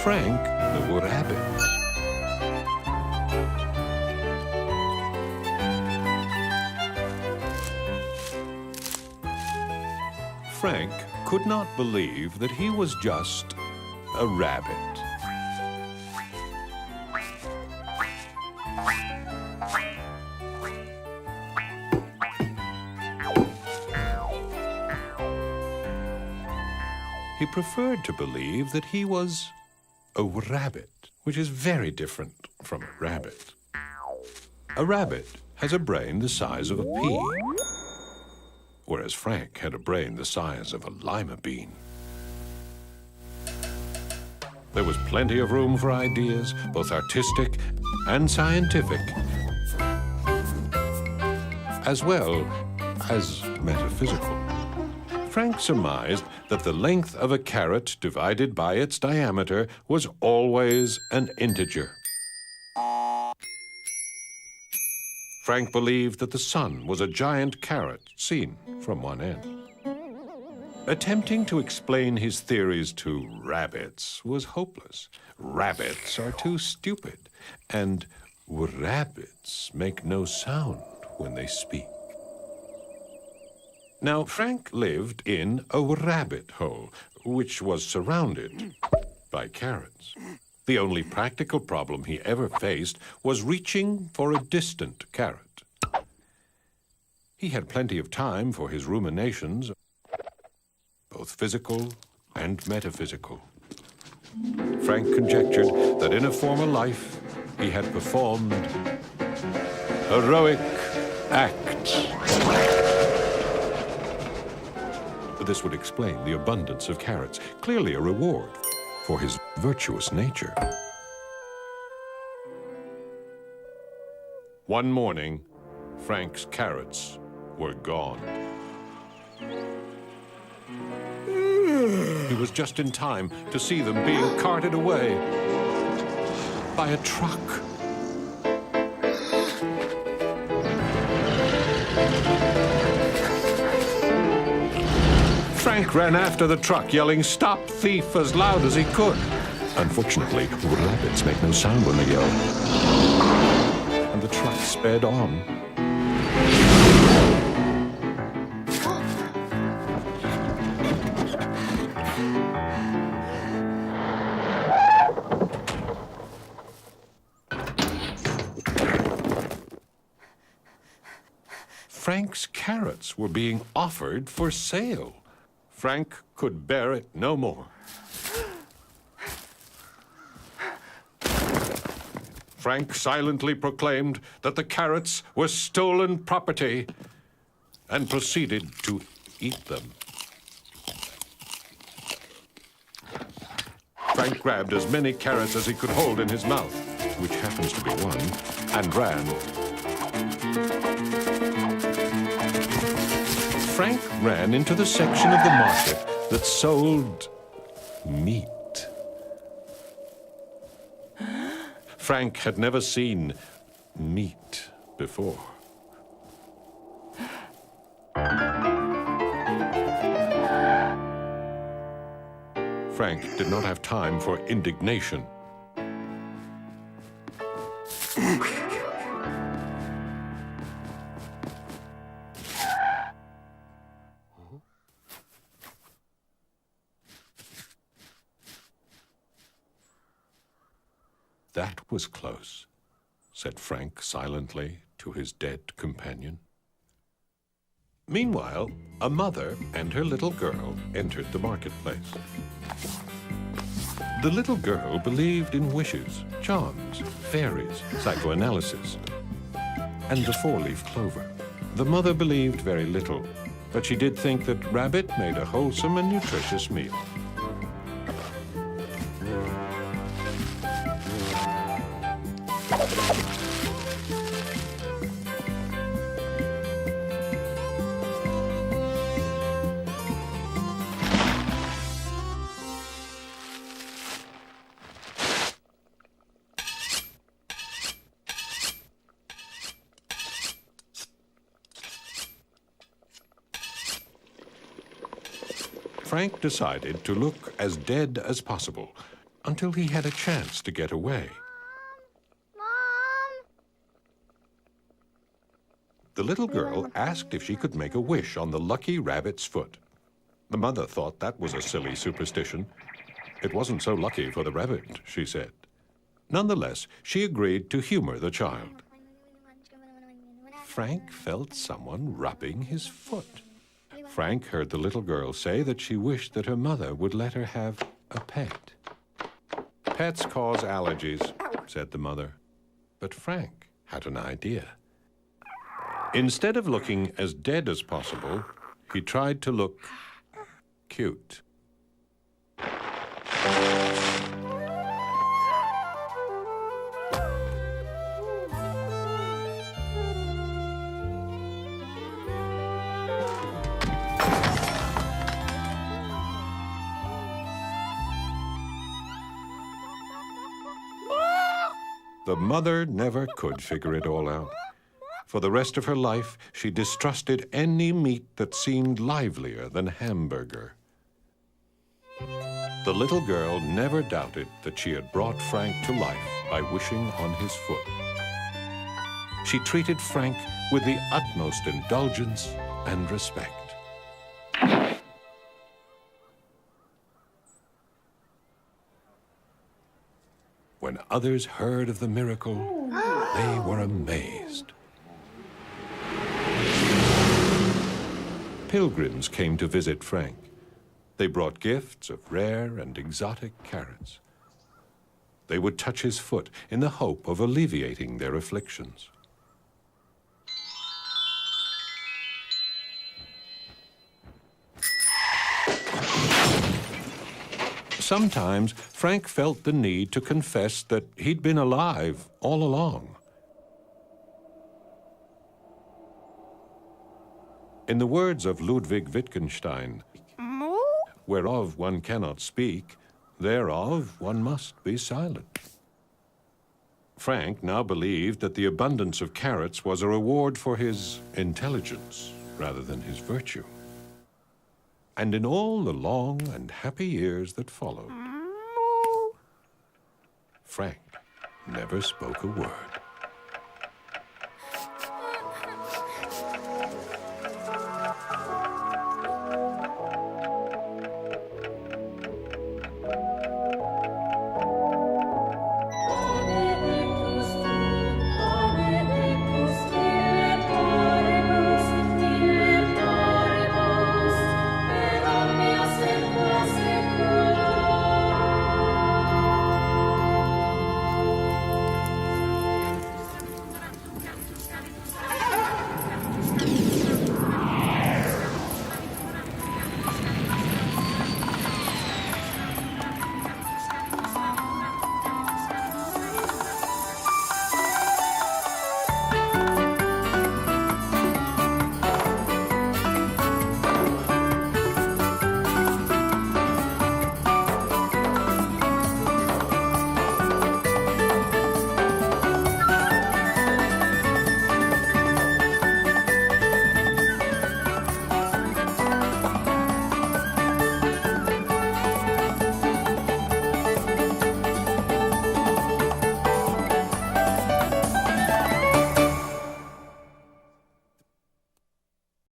Frank the Wrabbit. Frank could not believe that he was just a rabbit. He preferred to believe that he was a rabbit, which is very different from a rabbit. A rabbit has a brain the size of a pea, whereas Frank had a brain the size of a lima bean. There was plenty of room for ideas, both artistic and scientific, as well as metaphysical. Frank surmised that the length of a carrot divided by its diameter was always an integer. Frank believed that the sun was a giant carrot seen from one end. Attempting to explain his theories to rabbits was hopeless. Rabbits are too stupid, and rabbits make no sound when they speak. Now, Frank lived in a rabbit hole, which was surrounded by carrots. The only practical problem he ever faced was reaching for a distant carrot. He had plenty of time for his ruminations, both physical and metaphysical. Frank conjectured that in a former life he had performed heroic acts. This would explain the abundance of carrots, clearly a reward for his virtuous nature. One morning, Frank's carrots were gone. He was just in time to see them being carted away by a truck. Frank ran after the truck, yelling, "Stop thief," as loud as he could. Unfortunately, rabbits make no sound when they yell, and the truck sped on. Frank's carrots were being offered for sale. Frank could bear it no more. Frank silently proclaimed that the carrots were stolen property and proceeded to eat them. Frank grabbed as many carrots as he could hold in his mouth, which happens to be one, and ran. Frank ran into the section of the market that sold meat. Frank had never seen meat before. Frank did not have time for indignation. That was close, said Frank silently to his dead companion. Meanwhile, a mother and her little girl entered the marketplace. The little girl believed in wishes, charms, fairies, psychoanalysis, and the four-leaf clover. The mother believed very little, but she did think that rabbit made a wholesome and nutritious meal. Frank decided to look as dead as possible until he had a chance to get away. Mom! The little girl asked if she could make a wish on the lucky rabbit's foot. The mother thought that was a silly superstition. It wasn't so lucky for the rabbit, she said. Nonetheless, she agreed to humor the child. Frank felt someone rubbing his foot. Frank heard the little girl say that she wished that her mother would let her have a pet. Pets cause allergies, said the mother. But Frank had an idea. Instead of looking as dead as possible, he tried to look cute. The mother never could figure it all out. For the rest of her life, she distrusted any meat that seemed livelier than hamburger. The little girl never doubted that she had brought Frank to life by wishing on his foot. She treated Frank with the utmost indulgence and respect. When others heard of the miracle, they were amazed. Pilgrims came to visit Frank. They brought gifts of rare and exotic carrots. They would touch his foot in the hope of alleviating their afflictions. Sometimes Frank felt the need to confess that he'd been alive all along. In the words of Ludwig Wittgenstein, whereof one cannot speak, thereof one must be silent. Frank now believed that the abundance of carrots was a reward for his intelligence rather than his virtue. And in all the long and happy years that followed, Frank never spoke a word.